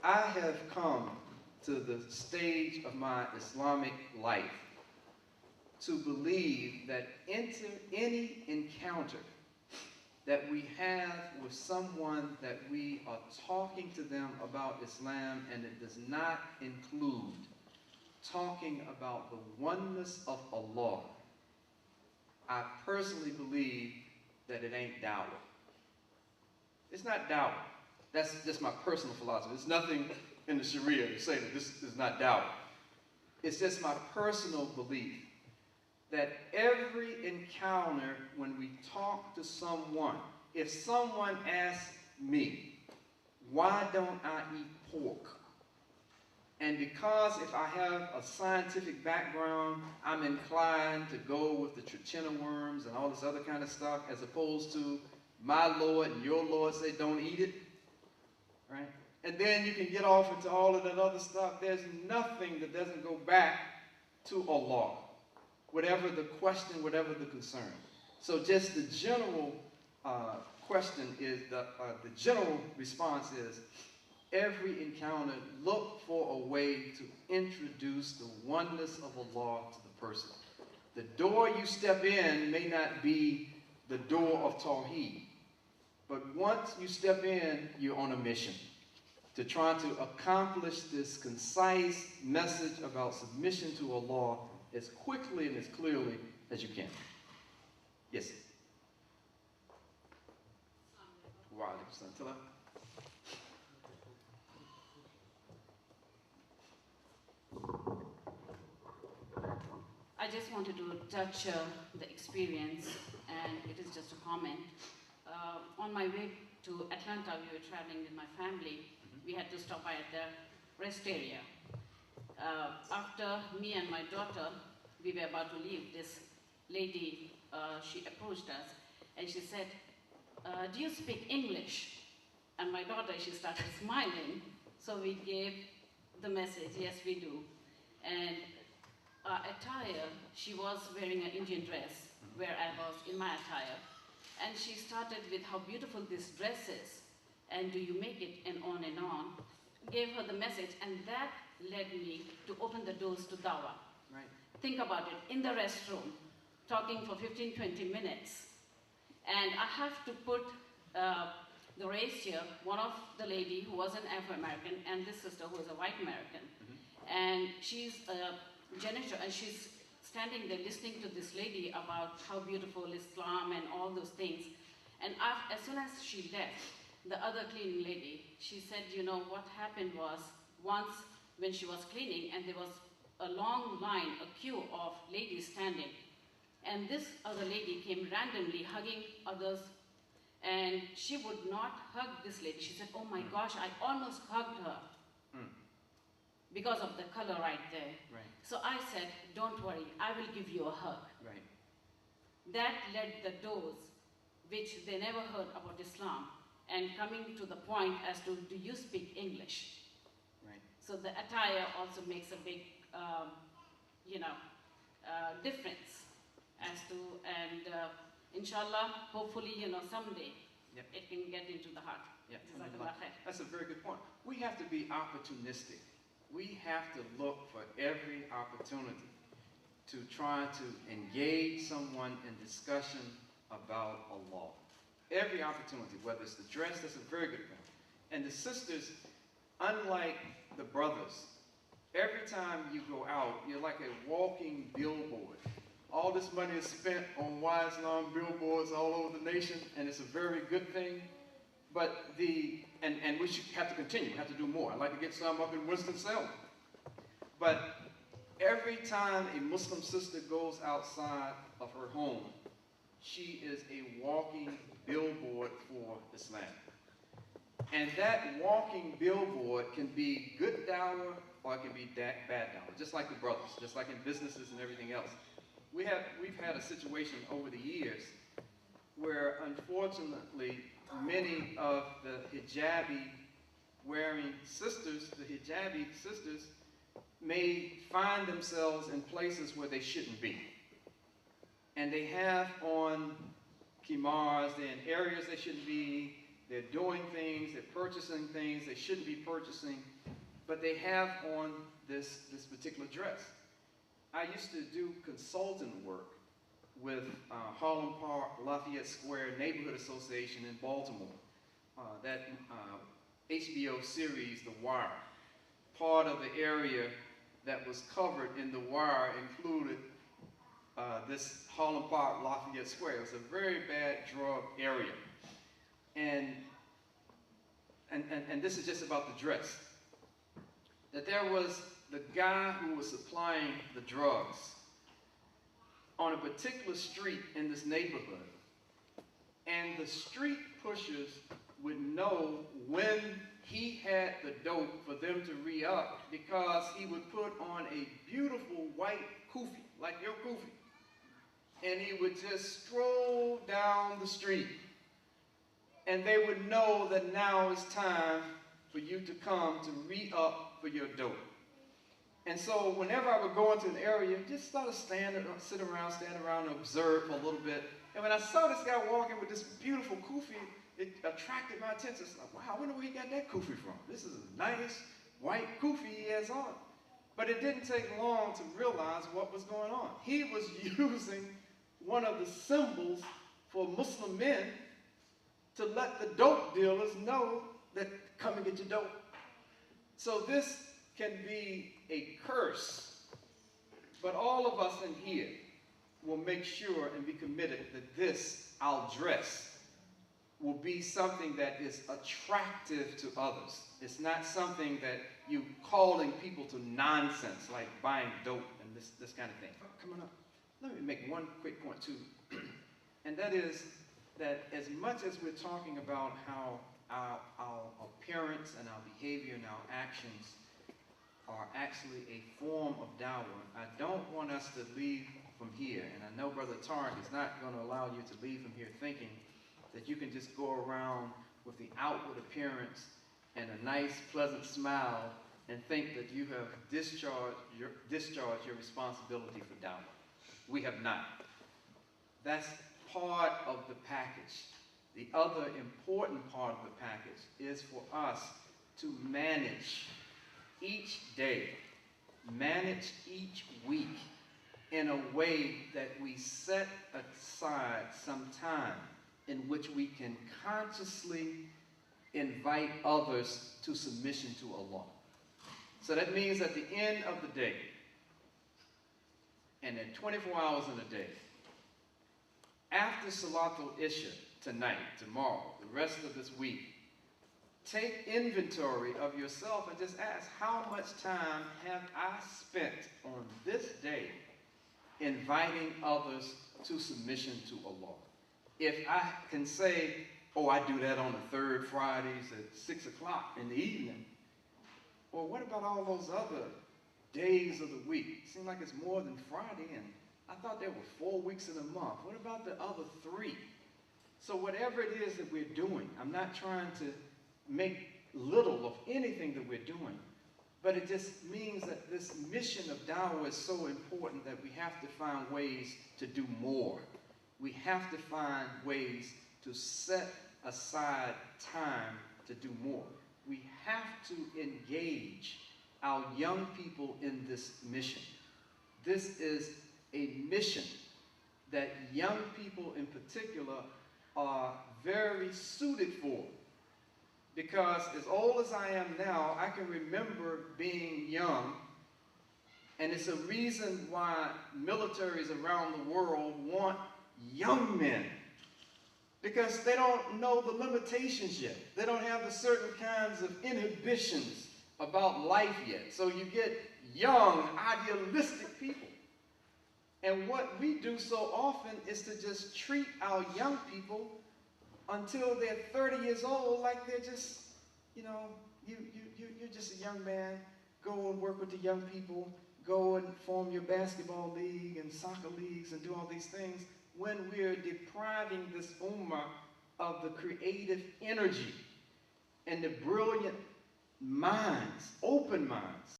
I have come to the stage of my Islamic life to believe that any encounter that we have with someone that we are talking to them about Islam, and it does not include talking about the oneness of Allah, I personally believe that it ain't Dawah. It's not Dawah. That's just my personal philosophy. There's nothing in the Sharia to say that this is not Dawah. It's just my personal belief that every encounter when we talk to someone, if someone asks me, why don't I eat pork? And because if I have a scientific background, I'm inclined to go with the trichina worms and all this other kind of stuff, as opposed to my Lord and your Lord say don't eat it, right? And then you can get off into all of that other stuff. There's nothing that doesn't go back to Allah, whatever the question, whatever the concern. So just the general question is, the general response is, every encounter, look for a way to introduce the oneness of Allah to the person. The door you step in may not be the door of Tawheed, but once you step in, you're on a mission to try to accomplish this concise message about submission to Allah as quickly and as clearly as you can. Yes? Wa alaikum salam. I just wanted to touch the experience, and it is just a comment. On my way to Atlanta, we were traveling with my family. We had to stop by at the rest area. After me and my daughter, we were about to leave, this lady, she approached us and she said, do you speak English? And my daughter, she started smiling. So we gave the message, yes we do. And attire, she was wearing an Indian dress, where I was in my attire. And she started with how beautiful this dress is, and do you make it, and on and on. Gave her the message, and that led me to open the doors to Dawah. Right. Think about it, in the restroom, talking for 15, 20 minutes. And I have to put the race here, one of the lady who was an Afro-American, and this sister who is a white American. And she's a janitor, and she's standing there listening to this lady about how beautiful Islam and all those things. And as soon as she left, the other cleaning lady, she said, you know, what happened was, once when she was cleaning, and there was a long line, a queue of ladies standing, and this other lady came randomly hugging others, and she would not hug this lady. She said, oh my gosh, I almost hugged her. Because of the color right there. Right. So I said, don't worry, I will give you a hug. Right. That led the doors, which they never heard about Islam, and coming to the point as to, do you speak English? Right. So the attire also makes a big, difference as to, and inshallah, hopefully, someday, yep, it can get into the heart. Yep. Jazakallah khair. That's a very good point. We have to be opportunistic. We have to look for every opportunity to try to engage someone in discussion about Allah. Every opportunity, whether it's the dress, that's a very good point. And the sisters, unlike the brothers, every time you go out, you're like a walking billboard. All this money is spent on Why Islam billboards all over the nation, and it's a very good thing. But and we should have to continue, we have to do more. I'd like to get some up in Winston-Salem. But every time a Muslim sister goes outside of her home, she is a walking billboard for Islam. And that walking billboard can be good dawah or it can be bad dawah, just like the brothers, just like in businesses and everything else. We've had a situation over the years where, unfortunately, many of the hijabi wearing sisters, the hijabi sisters, may find themselves in places where they shouldn't be. And they have on khimars, they're in areas they shouldn't be, they're doing things, they're purchasing things they shouldn't be purchasing, but they have on this particular dress. I used to do consultant work with Harlem Park, Lafayette Square Neighborhood Association in Baltimore. That HBO series, The Wire. Part of the area that was covered in The Wire included this Harlem Park, Lafayette Square. It was a very bad drug area. And this is just about the dress. That there was the guy who was supplying the drugs on a particular street in this neighborhood. And the street pushers would know when he had the dope for them to re-up, because he would put on a beautiful white kufi, like your kufi. And he would just stroll down the street. And they would know that now it's time for you to come to re-up for your dope. And so whenever I would go into an area, just sort of stand around and observe for a little bit. And when I saw this guy walking with this beautiful kufi, it attracted my attention. It's like, wow, I wonder where he got that kufi from. This is a nice white kufi he has on. But it didn't take long to realize what was going on. He was using one of the symbols for Muslim men to let the dope dealers know that come and get your dope. So this can be a curse, but all of us in here will make sure and be committed that this, our dress, will be something that is attractive to others. It's not something that you calling people to nonsense, like buying dope and this kind of thing. Coming up, let me make one quick point too, and that is that as much as we're talking about how our appearance and our behavior and our actions are actually a form of Dawah, I don't want us to leave from here, and I know Brother Tarek is not going to allow you to leave from here thinking that you can just go around with the outward appearance and a nice, pleasant smile and think that you have discharged your responsibility for Dawah. We have not. That's part of the package. The other important part of the package is for us to manage each day, manage each week in a way that we set aside some time in which we can consciously invite others to submission to Allah. So that means at the end of the day, and in 24 hours in a day, after Salatul Isha tonight, tomorrow, the rest of this week, take inventory of yourself and just ask, how much time have I spent on this day inviting others to submission to Allah? If I can say, oh, I do that on the third Fridays at 6 o'clock in the evening, well, what about all those other days of the week? It seems like it's more than Friday, and I thought there were 4 weeks in a month. What about the other 3? So whatever it is that we're doing, I'm not trying to make little of anything that we're doing, but it just means that this mission of Dawah is so important that we have to find ways to do more. We have to find ways to set aside time to do more. We have to engage our young people in this mission. This is a mission that young people in particular are very suited for. Because as old as I am now, I can remember being young, and it's a reason why militaries around the world want young men, because they don't know the limitations yet. They don't have the certain kinds of inhibitions about life yet. So you get young, idealistic people. And what we do so often is to just treat our young people until they're 30 years old like they're just, you know, you're just a young man. Go and work with the young people. Go and form your basketball league and soccer leagues and do all these things, when we're depriving this ummah of the creative energy and the brilliant minds, open minds,